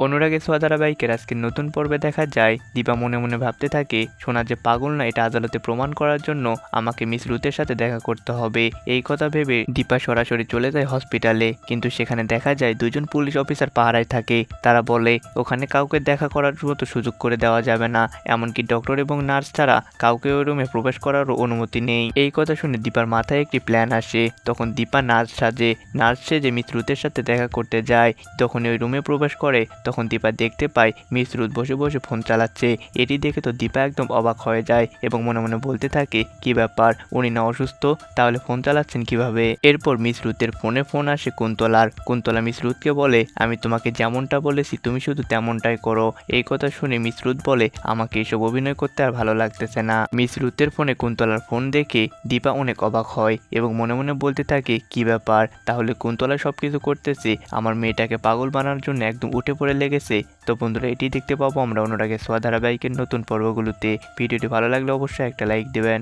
অনুরাগের ছোঁয়া ধারাবাহিকের আজকের নতুন পর্বে দেখা যায় দীপা মনে মনে ভাবতে থাকে সোনা যে পাগল না এটা আদালতে প্রমাণ করার জন্য আমাকে মিস রুথের সাথে দেখা করতে হবে। এই কথা ভেবে দীপা সরাসরি চলে যায় হসপিটালে, কিন্তু সেখানে দেখা যায় দুজন পুলিশ অফিসার পাহারায় থাকে। তারা বলে ওখানে কাউকে দেখা করার মতো সুযোগ করে দেওয়া যাবে না, এমনকি ডক্টর এবং নার্স ছাড়া কাউকে ওই রুমে প্রবেশ করারও অনুমতি নেই। এই কথা শুনে দীপার মাথায় একটি প্ল্যান আসে। তখন দীপা নার্স সেজে মিস রুথের সাথে দেখা করতে যায়। তখন ওই রুমে প্রবেশ করে, তখন দীপা দেখতে পায় মিস রুথ বসে বসে ফোন চালাচ্ছে। এটি দেখে তো দীপা একদম অবাক হয়ে যায় এবং মনে মনে বলতে থাকে কি ব্যাপার, উনি না অসুস্থ, তাহলে ফোন চালাচ্ছেন কিভাবে। এরপর মিস রুথের ফোন আসে কুন্তলা মিস রুথকে বলে আমি তোমাকে যেমনটা বলেছি তুমি শুধু তেমনটাই করো। এই কথা শুনে মিস রুথ বলে আমাকে এসব অভিনয় করতে আর ভালো লাগতেছে না। মিস রুথের ফোনে কুন্তলার ফোন দেখে দীপা অনেক অবাক হয় এবং মনে মনে বলতে থাকে কি ব্যাপার, তাহলে কুন্তলা সবকিছু করতেছে আমার মেয়েটাকে পাগল বানানোর জন্য একদম উঠে পড়ে লেগেছে। তো বন্ধুরা, এটি দেখতে পাবো আমরা অনুরাগের ছোঁয়া ধারাবাহিকের নতুন পর্বগুলোতে। ভিডিওটি ভালো লাগলে অবশ্যই একটা লাইক দেবেন।